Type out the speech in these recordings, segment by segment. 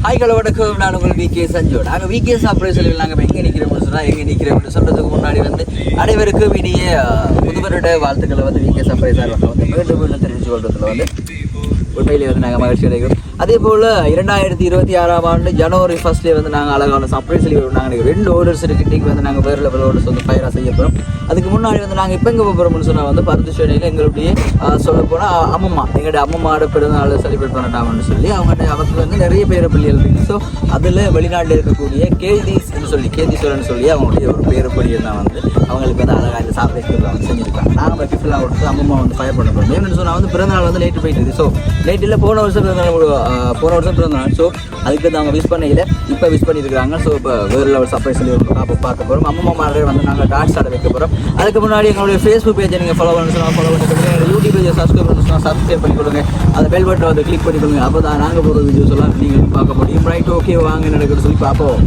Hi hello வணக்கம், நான் உங்கள் விகே சஞ்சோ. நாங்கள் விகே ஆப்ரேஷனில் நாங்கள் எங்கே நிற்கிறோம்னு சொன்னால் சொல்கிறதுக்கு முன்னாடி அனைவருக்கும் இனிய புது வருட வாழ்த்துக்களை விகே சர்ப்ரைஸாக மீண்டும் தெரிவித்து கொள்றதுல உண்மையிலே நாங்கள் மகிழ்ச்சி அடைகிறோம். அதே போல் 2026ஆம் ஆண்டு ஜனவரி 1 நாங்கள் அழகான சர்ப்ரைஸ் நாங்கள் 2 ஆர்டர்ஸ் இருக்குது. இன்றைக்கி நாங்கள் வேறு லெவல் ஆர்டர்ஸ் ஃபயராக செய்ய போகிறோம். அதுக்கு முன்னாடி நாங்கள் இப்போ எங்கே போகிறோம்னு சொன்னால் பருத்திச்சேனையில் எங்களுடைய சொல்ல போனால் அம்மம்மா, எங்களுடைய அம்மம்மாவோட பிறந்தநாள் செலிப்ரேட் பண்ணட்டாமன்னு சொல்லி அவங்க நிறைய பேர பள்ளிகள் இருக்குது. ஸோ அதில் வெளிநாட்டில் இருக்கக்கூடிய கேதீஸ்வரன் சொல்லி அவங்களுடைய ஒரு பேர பள்ளியை தான் அவங்களுக்கு அழகாக இந்த சர்ப்ரைஸ் செஞ்சுருக்காங்க. நாங்கள் கிஃப்ட்லாம் கொடுத்து அம்மம்மா ஃபயர் பண்ண போகிறோம். என்னென்னு சொன்னால் பிறந்தநாள் லேட்டு போயிட்டு. ஸோ லேட்டில் போன வருஷம் பிறந்தநாள். ஸோ அதுக்கு அவங்க விஷ் பண்ணையில் இப்போ விஷ் பண்ணியிருக்காங்க. ஸோ இப்போ வேறு லெவல் சர்ப்ரைஸ் சொல்லி அப்போ பார்க்க போகிறோம். அம்மம்மா மாதிரி நாங்கள் டான்ஸ் ஆட வைக்க போகிறோம். அதுக்கு முன்னாடி எங்களுடைய ஃபேஸ்புக் பேஜை நீங்கள் ஃபாலோ பண்ணி எங்கள் யூடியூப் பேஜை சப்ஸ்கிரைப் பண்ணிக்கொள்ளுங்க. அந்த பெல் பட்டனை கிளிக் பண்ணிக்கொள்ளுங்க. அப்போ தான் நாங்கள் போகிற வீடியோஸ் எல்லாம் நீங்கள் பார்க்க முடியும். ரைட், ஓகே, வாங்க நடக்குது சொல்லி பார்ப்போம்.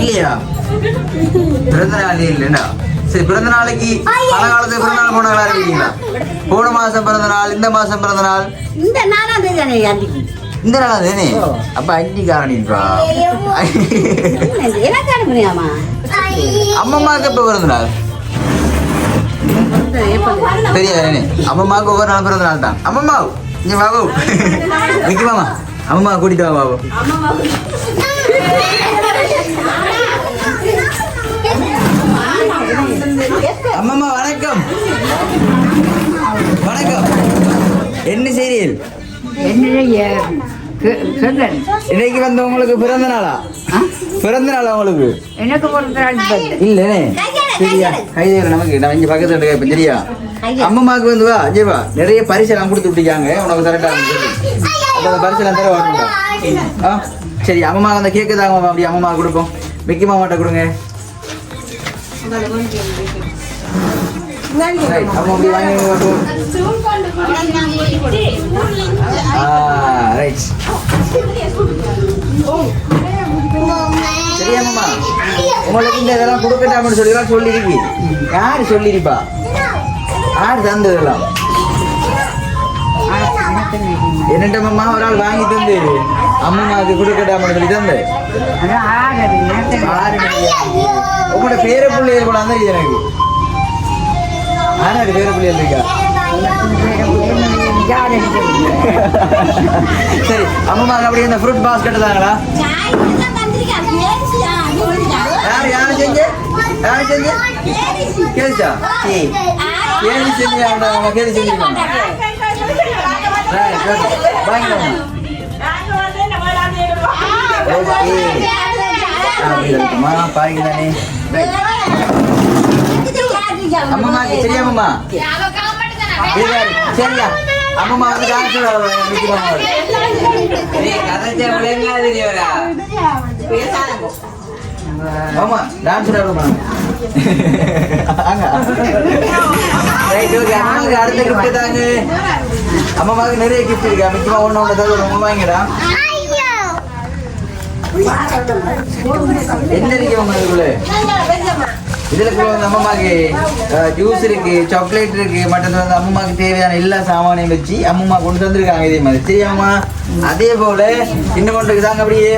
இல்லையா? பிறந்த நாள் இல்லைன்னா சரி, பிறந்த நாளைக்கு பல காலத்துக்கு பிறந்த நாள் போன இருக்கீங்களா? போன மாசம் பிறந்த நாள், இந்த மாசம் பிறந்த நாள், இந்த நாள் தானே. அப்ப அன்னிக்காரணிப்பா அம்மம்மாவுக்கு எப்ப பிறந்த நாள் தெரியாது. அம்மம்மாவுக்கு ஒவ்வொரு நாள் பிறந்த நாள் தான். அம்மம்மா இங்க பாபு முக்கியமாமா அம்மம்மா கூட்டிட்டு வா பாபு. அம்மம்மா வணக்கம். வணக்கம். என்ன சீரியல்? இன்னைக்கு உங்களுக்கு பிறந்த நாளா? பிறந்த நாளா உங்களுக்கு? எனக்கு பிறந்த நாள் இல்லையே. சரியா, கைது நமக்கு நான் இங்க பக்கத்துல இப்ப சரியா. அம்மம்மாவுக்கு வா ஜீவா, நிறைய பரிசெல்லாம் கொடுத்து விட்டுருக்காங்க. உனக்கு கரெக்டா பரிசெல்லாம் தர வாங்க. சரி, அம்மா அந்த கேக்கு தாங்க அப்படி அம்மா கொடுப்போம். மிக்கி மாமாட்ட கொடுங்க. சரியாம்மா, உங்களுக்கு இந்த இதெல்லாம் கொடுக்கட்டாமன்னு சொல்லிலாம் சொல்லிருக்கி. யாரு சொல்லிருப்பா? யாரு தந்ததெல்லாம்? என்னட்டம்மா ஒரு ஆள் வாங்கி தந்து அம்மாவுக்கு கொடுக்கட்டாமன்னு சொல்லி தந்து. உங்களோட பேர பிள்ளைகள் கூட தான் எனக்கு. ஆனா பேர பிள்ளைகள் இருக்கா? சரி, அம்மாவுக்கு அப்படியே இந்த ஃப்ரூட் பாஸ்கெட் தாங்களா? யாரு செஞ்சு கேள்ச்சா? கேள்வி செஞ்சு அவங்க கேள்வி செஞ்சுருக்காங்க. பாருங்கதானே அம்மாக்கு. சரியா அம்மா? சரியா அம்மா வந்து டான்ஸ் ஆமா டான்ஸ் அடுத்த கிஃப்ட் தாங்க. அம்மாவுக்கு நிறைய கிஃப்ட் இருக்கா? முக்கியமா ஒண்ணு தவிர ரொம்ப வாங்கிடா. என்ன இருக்கு உங்களுக்குள்ள? இதுல அம்மாக்கு ஜூஸ் இருக்கு, சாக்லேட் இருக்கு, மற்ற அம்மாக்கு தேவையான எல்லா சாமானையும் வச்சு அம்மா கொண்டு வந்திருக்காங்க. இதே மாதிரி சரியாம்மா? அதே போல இன்னும் கொண்டு இருக்குதாங்க. அப்படியே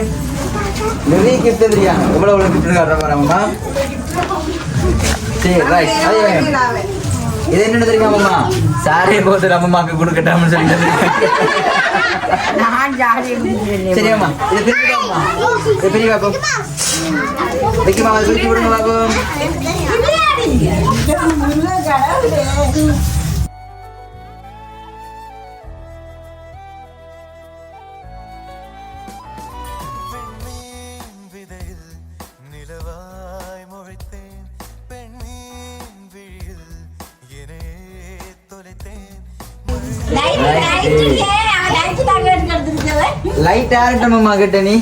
நிறைய கிஃப்ட் தெரியாங்க. எவ்வளவு கிஃப்ட் காட்டுற மாதிரி அம்மா சரி ரைட் இது என்ன தெரியுமா அம்மா சாரே போது அம்மாக்கு கொடுக்கட்டாம்னு சொல்லி சரியாம்மா இது பிரிச்சுதாம்மா இது பிரி பாப்போம் வைக்குமா அது பிரிச்சு விடுங்க பாப்போம் லைட் ஆரட்டமா கிட்ட நீ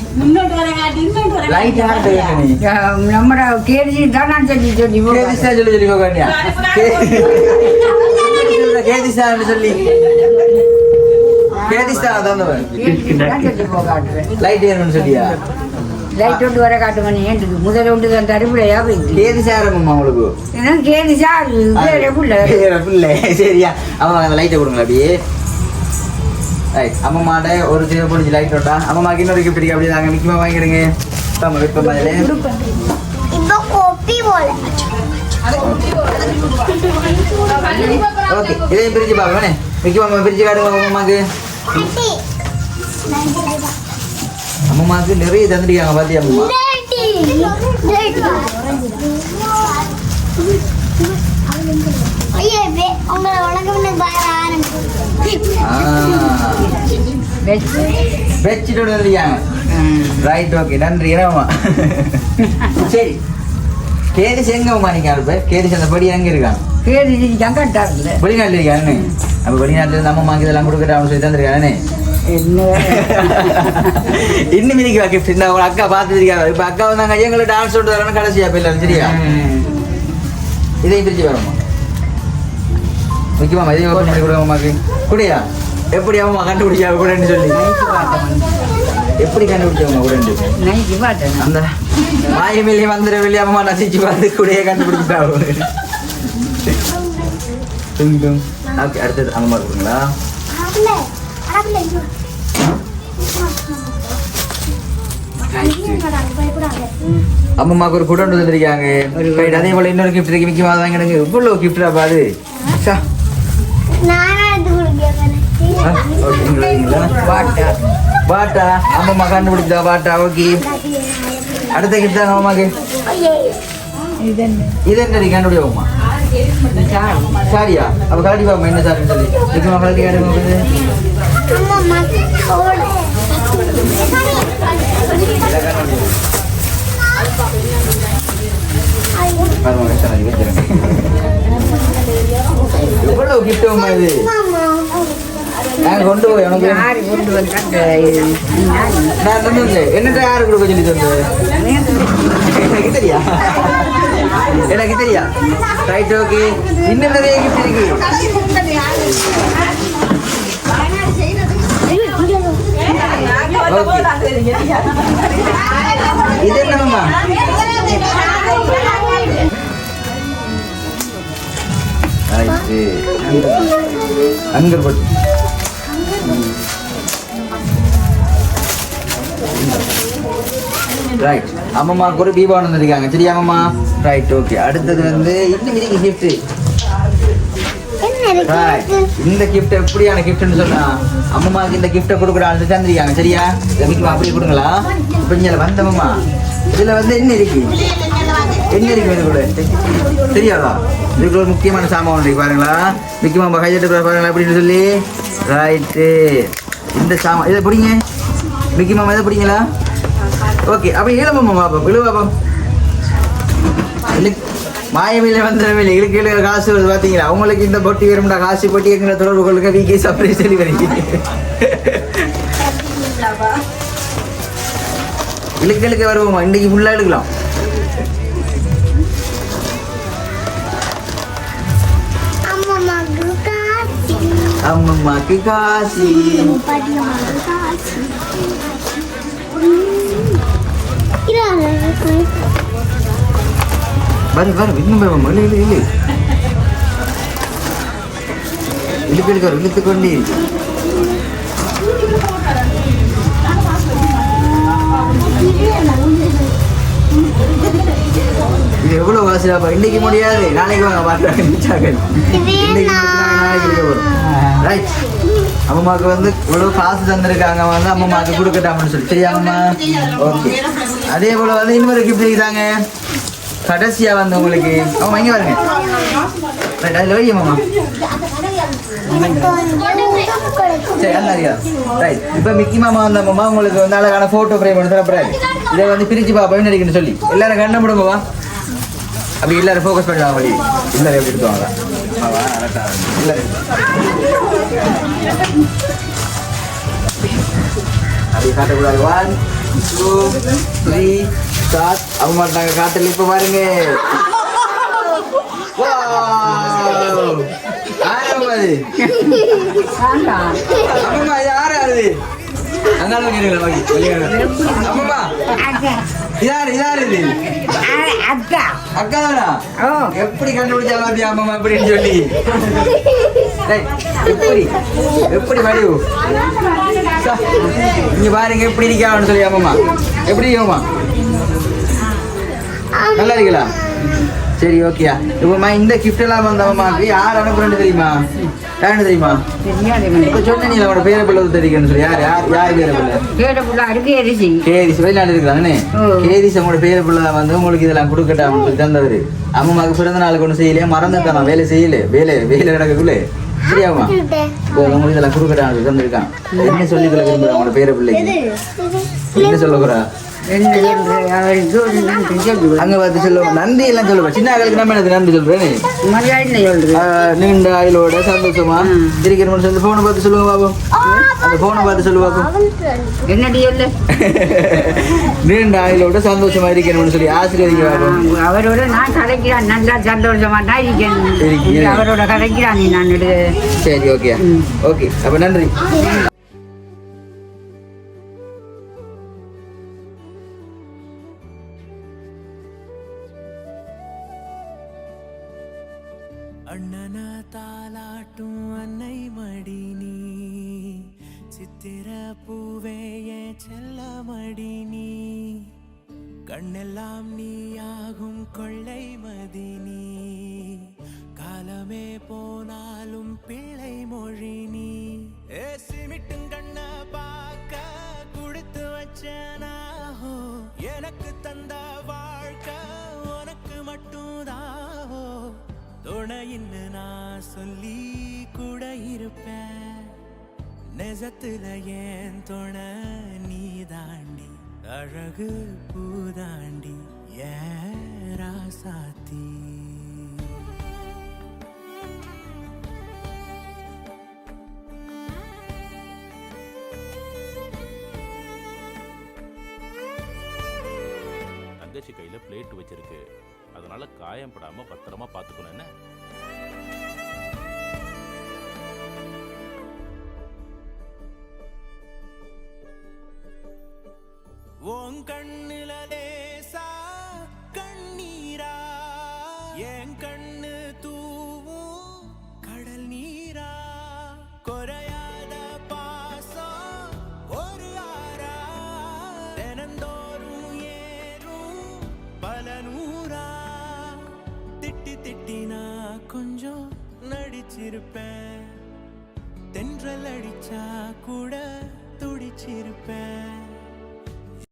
லைட் ஆரட்ட நீ நம்ம கேடி தான் நான் சொல்லி சொல்லி கேதிசா சொல்லி போகாண்டியா கேதிசா சொல்லி கேதிசா தான் சொல்லி போகாட்டு லைட் ஏறணும்னு சொல்லியா லைட் ஒன்று வர காட்டு மணி ஏன் முதல்ல ஒன்று தான் தருவிலையா போயிட்டு கேதி சாரம்மா உங்களுக்கு ஏன்னா கேடி சார் பிள்ளை சரியா அவங்க அந்த லைட்டை கொடுங்களா அப்படியே அம்மாட ஒரு சில பிடிச்சி லைட் விட்டா அம்மாக்கு இன்னொரு கிஃப்ட் இருக்கு அப்படியே நாங்கள் நிற்கமா வாங்கிடுங்க விற்போம் அதில் ஓகே இதையும் பிரிச்சு பார்க்கணும் நிற்கமா பிரிச்சு காட்டுங்க அம்மாக்கு அம்மாக்கு நிறைய தந்துருக்காங்க பாத்தியா அம்மா பெட்ஷீட் வந்துருக்காங்க ரைட் ஓகே நன்றி அம்மா சரி கேடிஸ் எங்க அம்மா நீங்க கேடிஸ் அந்த படி எங்க இருக்காங்க வெளிநாட்டுல இருக்கானே அப்ப வெளிநாட்டுல இருந்து அம்மாக்கு இதெல்லாம் கொடுக்குறாங்க சொல்லி தந்துருக்கானே இன்னும் இன்னைக்கு கிஃப்ட் இந்த அக்கா பார்த்துருக்காங்க இப்ப அக்கா வந்தாங்க எங்களை டான்ஸ் விட்டு வரணும் கடைசியா போயிடலாம் சரியா இதையும் பிரிச்சு வரமா முக்கியமா இதையும் ஓப்பன் பண்ணி கொடுங்க அம்மாக்கு குடியா எப்படி அம்மா கண்டுபிடிச்சா கூடன்னு சொல்லி எப்படி கண்டுபிடிச்சவங்க கூட அந்த மாயமில்லி வந்துட வெளியே அம்மா நசிச்சு பார்த்து கூடயே கண்டுபிடிச்சா ஓகே அடுத்தது அம்மா இருக்குங்களா அம்மாக்கு ஒரு குடம் வந்துருக்காங்க அதே போல இன்னொரு கிஃப்ட் இருக்கு மிக்கி மாதம் வாங்கிடுங்க இவ்வளவு கிஃப்டா பாரு பாட்டா அம்மா கண்டுபிடிச்சா பாட்டா ஓகே அடுத்த கிஃப்ட் தாங்க அம்மாக்கு இது என்ன கண்டுபிடிச்சா அம்மா சாரியா அப்ப கலட்டி பாப்பா என்ன சாரின்னு சொல்லி மிக்கமா கலட்டி காட்டுங்க எவ்வளவு கிஃப்ட் அம்மா இது நான் கொண்டு போய் உனக்கு நான் தந்தது என்னட்ட யாரு கொடுக்க சொல்லி தந்தது எனக்கு தெரியா எனக்கு தெரியா ரைட் ஓகே இன்னும் நிறைய கிஃப்ட் இருக்கு இது என்னம்மா அங்கர் பட்டு ரைட் அம்மாக்கு ஒரு தீபாவளி வந்திருக்காங்க சரியா அம்மா ரைட் ஓகே அடுத்தது வந்து இன்னும் இன்னைக்கு கிஃப்ட் இந்த கிஃப்ட் எப்படியான கிஃப்ட்னு சொன்னா அம்மாக்கு இந்த கிஃப்ட்டை கொடுக்குறான்னு தந்திருக்காங்க சரியா வீட்டுக்கு அப்படியே கொடுங்களா இப்போ இங்கே வந்தம்மா இதுல வந்து என்ன இருக்கு இது கூட தெரியாதா இதுக்கு ஒரு முக்கியமான சாமான் இருக்கு பாருங்களா முக்கியமாக கையெட்டு பாருங்களா அப்படின்னு சொல்லி ரைட்டு இந்த சாமான் இதை பிடிங்க மிக்கி மாமா இதை பிடிங்களா ஓகே அப்போ இழுவம்மா பாப்போம் இழுவாப்போம் மாயமையில வந்துடவில்லை இழுக்க காசு வருது பார்த்தீங்களா அவங்களுக்கு இந்த பொட்டி வரும்டா காசு பொட்டி எங்களை தொடர்பு கொள்ளுங்க விகே சர்ப்ரைஸ் டெலிவரி இழுக்க வருவோமா இன்னைக்கு ஃபுல்லாக எடுக்கலாம் அம்மாக்கு காசி வரு வரு இன்னும் இல்லை இல்லை இல்லை இழுக்க இழுத்து கொண்டே இது எவ்வளவு வாசிடாப்பா இன்னைக்கு முடியாது நாளைக்கு வாங்க பாட்டுறாங்க இன்னைக்கு நாளைக்கு இருக்க வரும் ரைட் அம்மாவுக்கு வந்து இவ்வளவு காசு தந்திருக்காங்க வந்து அம்மாவுக்கு கொடுக்கட்டாமன்னு சொல்லி சரியா அம்மா ஓகே அதே போல வந்து இன்னொரு கிஃப்ட் செய்தாங்க கடைசியா வந்து உங்களுக்கு அவங்க இங்க வருங்க ரைட் அதில் வைங்க மாமா சரி அண்ணா ரைட் இப்போ மிக்கி மாமா வந்த மாமா உங்களுக்கு வந்து அழகான ஃபோட்டோ ஃப்ரேம் பண்ணி தரப்படாது இதை வந்து பிரிச்சு பார்ப்போம் நினைக்கணும்னு சொல்லி எல்லாரும் கண்ண முடுங்கவா அப்படி எல்லாரும் ஃபோக்கஸ் பண்ணுவாங்க வழி எல்லாரும் எப்படி எடுத்துவாங்க எல்லாரும் அப்படி காட்டக்கூடாது 1 2 3 ஸ்டார்ட் அவங்க மாட்டாங்க காட்டல இப்போ பாருங்க அம்மா யாரு அங்கால யாரு இது அக்காதானா எப்படி கண்டுபிடிச்சா அம்மா அப்படின்னு சொல்லி எப்படி எப்படி மடிவு நீங்க பாருங்க எப்படி இருக்கான்னு சொல்லி அம்மா எப்படி இருக்கோமா நல்லா இருக்கீங்களா சரி ஓகேயா இப்போ இந்த கிஃப்ட் எல்லாம் வந்தவமாக்கு யார் அனுப்புறேன்னு தெரியுமா யாருன்னு தெரியுமா இப்போ சொன்னீங்க உங்களோட பேர பிள்ளை தெரியுன்னு சொல்லி யார் யார் யார் பேர பிள்ளை கேரிசி வெளிநாடு இருக்கிறாங்கன்னு கேரிசி உங்களோட பேர பிள்ளை வந்து உங்களுக்கு இதெல்லாம் கொடுக்கட்டான்னு சொல்லி தந்தவர் அம்மாவுக்கு பிறந்த நாளுக்கு ஒன்று செய்யலையே மறந்துட்டான் வேலை செய்யல வேலை நடக்கக்குள்ளே சரியாமா உங்களுக்கு இதெல்லாம் கொடுக்கட்டான்னு தந்திருக்கான் என்ன சொல்லிக்கொள்ள விரும்புகிறேன் உங்களோட பேர பிள்ளைக்கு என்ன சொல்ல போறா அங்க பார்த்து சொல்லுவோம் நன்றி எல்லாம் சொல்லுவோம் சின்ன ஆளுக்கு நம்ம எனக்கு நன்றி சொல்றேன் நீண்ட ஆயுளோட சந்தோஷமா இருக்கிற சொல்லி போனை பார்த்து சொல்லுவோம் பாபு அந்த போனை பார்த்து சொல்லுவாக்கும் என்னடி சொல்லு நீண்ட ஆயுளோட சந்தோஷமா இருக்கணும்னு சொல்லி ஆசீர்வதிக்க அவரோட நான் கலைக்கிறான் நல்லா சந்தோஷமா தான் இருக்கேன் அவரோட கலைக்கிறான் நான் சரி ஓகே ஓகே அப்ப நன்றி அண்ணனா தாலாட்டும் அன்னை மடி நீ சித்திர பூவே என் செல்ல மடி நீ கண்ணெல்லாம் நீயாகும் கொள்ளை மதி நீ காலமே போனாலும் பிள்ளை மொழி நீ சிமிட்டும் கண்ண பார்க்க கொடுத்து வச்சனாஹோ எனக்கு தந்த வாழ்க்கை உனக்கு மட்டும் தாஹோ துணையின்னு நான் சொல்லி கூட இருப்பேன் நெசத்துல ஏன் துணை நீ தாண்டி அழகு பூதாண்டி ஏன் ராசாத்தி தங்கச்சி கையில பிளேட் வச்சிருக்கு அதனால காயம் படாம பத்திரமா பாத்துக்கணும் என்ன உன் கண்ணுல லேசா கண்ணீரா என் கண்ணு தூவும் கடல் நீரா குறையாத பாசம் ஒரு ஆறா தினந்தோறும் ஏறும் பல நூறா திட்டி திட்டினா கொஞ்சம் நடிச்சிருப்பேன் தென்றல் அடிச்சா கூட துடிச்சிருப்பேன்